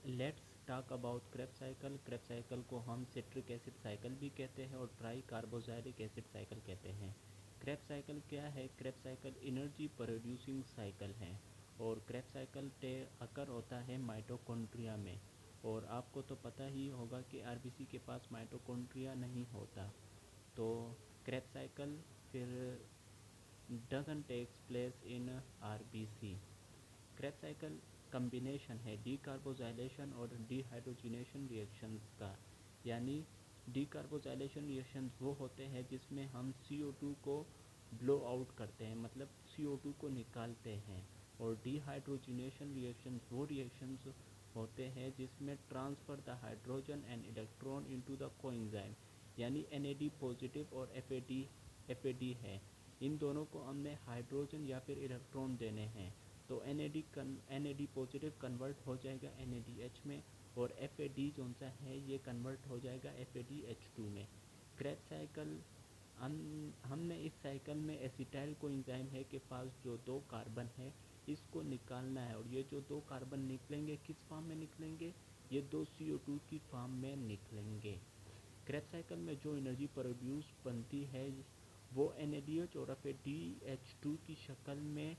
Let's talk about Krebs cycle. Krebs cycle को हम citric acid cycle भी कहते हैं और ट्राई कार्बोजाइलिक एसिड साइकिल कहते हैं। क्रेब्स साइकिल क्या है? Krebs cycle energy producing cycle है और क्रेब्स साइकिल अकर होता है माइटोकॉन्ड्रिया में। और आपको तो पता ही होगा कि आरबीसी के पास माइटोकॉन्ड्रिया नहीं होता। तो क्रेब्स साइकिल फिर doesn't takes place in RBC। Krebs cycle combination है डीकार्बोजाइलेशन और डिहाइड्रोजनेशन रिएक्शंस का। यानी डीकार्बोजाइलेशन रिएक्शंस वो होते हैं जिसमें हम CO2 को ब्लो आउट करते हैं, मतलब CO2 को निकालते हैं। और डिहाइड्रोजनेशन रिएक्शंस वो रिएक्शंस होते हैं जिसमें transfer the hydrogen and electron into the coenzyme, यानी NAD पॉजिटिव और FAD है। इन दोनों को हमने हाइड्रोजन या फिर इलेक्ट्रॉन देने हैं। तो NAD पॉजिटिव कन्वर्ट हो जाएगा NADH में और FAD जो सा है ये कन्वर्ट हो जाएगा FADH2 में। क्रेब्स साइकिल हमने इस साइकिल में एसिटाइल कोएंजाइम है के पास जो 2 कार्बन है इसको निकालना है। और ये जो 2 कार्बन निकलेंगे किस फॉर्म में निकलेंगे? ये 2 CO2 की फॉर्म में निकलेंगे। क्रेब्स साइकिल में जो एनर्जी प्रोड्यूस बनती है वो NADH और FADH2 की शक्ल में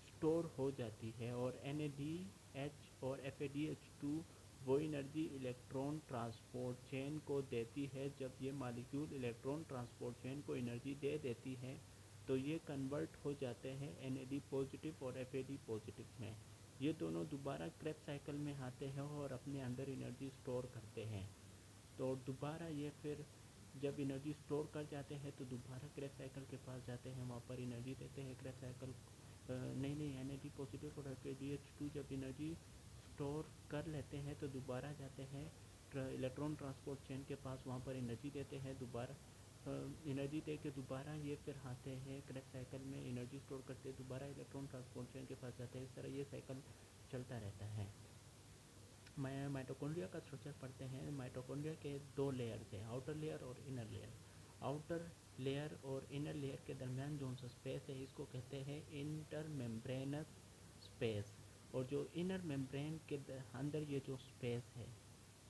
स्टोर हो जाती है। और NADH और FADH2 वो एनर्जी इलेक्ट्रॉन ट्रांसपोर्ट चेन को देती है। जब ये मॉलिक्यूल इलेक्ट्रॉन ट्रांसपोर्ट चेन को एनर्जी दे देती है तो ये कन्वर्ट हो जाते हैं NAD पॉजिटिव और FAD पॉजिटिव में। ये दोनों दोबारा क्रेब्स साइकिल में आते हैं और अपने अंदर एनर्जी स्टोर करते हैं। तो दोबारा ये फिर जब एनर्जी स्टोर कर जाते हैं तो दोबारा क्रेब्स साइकिल के पास जाते हैं, वहाँ पर एनर्जी देते हैं। क्रेब्स साइकिल नहीं NAD पॉजिटिव और FADH2 जब एनर्जी स्टोर कर लेते हैं तो दोबारा जाते हैं इलेक्ट्रॉन ट्रांसपोर्ट चेन के पास, वहाँ पर एनर्जी देते हैं। दोबारा एनर्जी दे के दोबारा ये फिर आते हैं क्रेब्स साइकिल में, एनर्जी स्टोर करते दोबारा इलेक्ट्रॉन ट्रांसपोर्ट चेन के पास जाते हैं। इस तरह ये साइकिल चलता रहता है। माइटोकॉन्ड्रिया का स्ट्रक्चर पढ़ते हैं। माइटोकॉन्ड्रिया के 2 लेयर्स हैं, आउटर लेयर और इनर लेयर। आउटर लेयर और इनर लेयर के दरमियान जो सा स्पेस है इसको कहते हैं इंटर मेम्ब्रेनस स्पेस। और जो इनर मेम्ब्रेन के अंदर ये जो स्पेस है,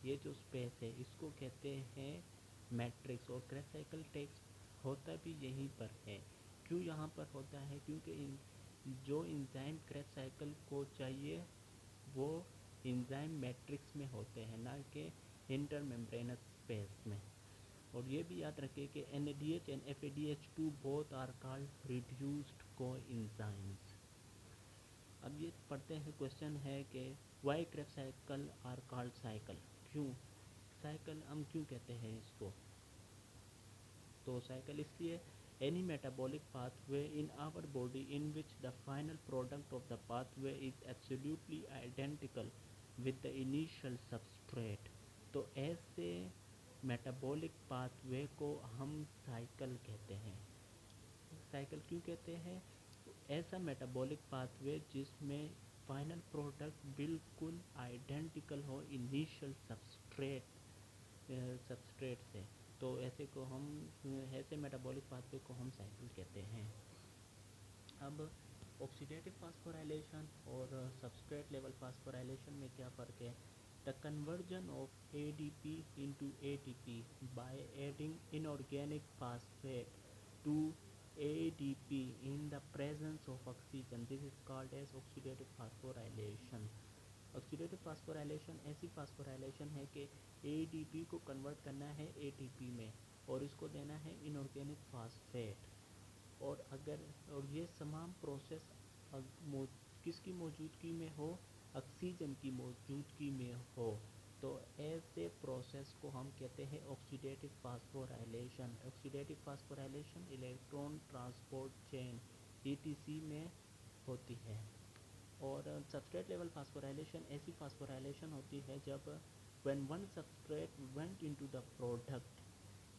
ये जो स्पेस है इसको कहते हैं मैट्रिक्स। और क्रेब्स साइकिल टेक्स्ट होता भी यहीं पर है। क्यों यहाँ पर होता है? क्योंकि जो इंजाइम क्रेब्स साइकिल को चाहिए वो इंजाइम मैट्रिक्स में होते हैं, ना कि इंटर मेम्ब्रेनस स्पेस में। और ये भी याद रखें कि NADH and FADH2 both are called reduced coenzymes. अब ये पढ़ते हैं, क्वेश्चन है कि why Krebs cycle are called cycle. क्यों साइकिल हम क्यों कहते हैं इसको? तो साइकिल इसलिए any metabolic pathway in our body in which the final product of the pathway is absolutely identical with the initial substrate। तो ऐसे मेटाबॉलिक पाथवे को हम साइकिल कहते हैं। साइकिल क्यों कहते हैं? ऐसा मेटाबॉलिक पाथवे जिसमें फाइनल प्रोडक्ट बिल्कुल आइडेंटिकल हो इनिशियल सबस्ट्रेट से। तो ऐसे को हम ऐसे मेटाबॉलिक पाथवे को हम साइकिल कहते हैं। अब ऑक्सीडेटिव फास्फोराइलेशन और सबस्ट्रेट लेवल फास्फोराइलेशन में क्या फ़र्क है? The conversion of ADP into ATP by adding inorganic phosphate to ADP in the presence of oxygen, this is called as oxidative phosphorylation। Oxidative phosphorylation ऐसी phosphorylation है कि ADP को convert करना है ATP में और इसको देना है इनऑर्गेनिक फास्फेट। और ये तमाम प्रोसेस किसकी मौजूदगी में हो? ऑक्सीजन की मौजूदगी में हो। तो ऐसे प्रोसेस को हम कहते हैं oxidative phosphorylation. Oxidative phosphorylation electron transport chain ETC में होती है। और सबस्ट्रेट लेवल फास्फोराइलेशन ऐसी फास्फोराइलेशन होती है जब when one substrate went into the product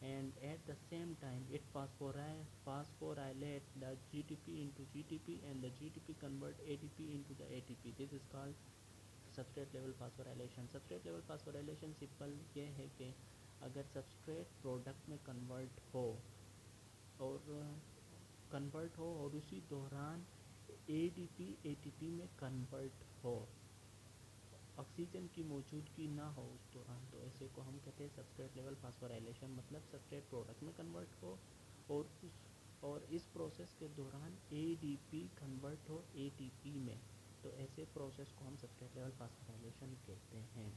and at the same time it phosphorylate the GTP into GTP and the GTP convert ATP into the ATP, this is called substrate level phosphorylation। substrate level phosphorylation simple ये है कि अगर substrate product में convert हो और उसी दौरान ADP ATP में कन्वर्ट हो ऑक्सीजन की मौजूदगी ना हो उस दौरान, तो ऐसे को हम कहते हैं सबस्ट्रेट लेवल फास्फोराइलेशन, मतलब सबस्ट्रेट प्रोडक्ट में कन्वर्ट हो और इस प्रोसेस के दौरान एडीपी कन्वर्ट हो एटीपी में, तो ऐसे प्रोसेस को हम सबस्ट्रेट लेवल फास्फोराइलेशन कहते हैं।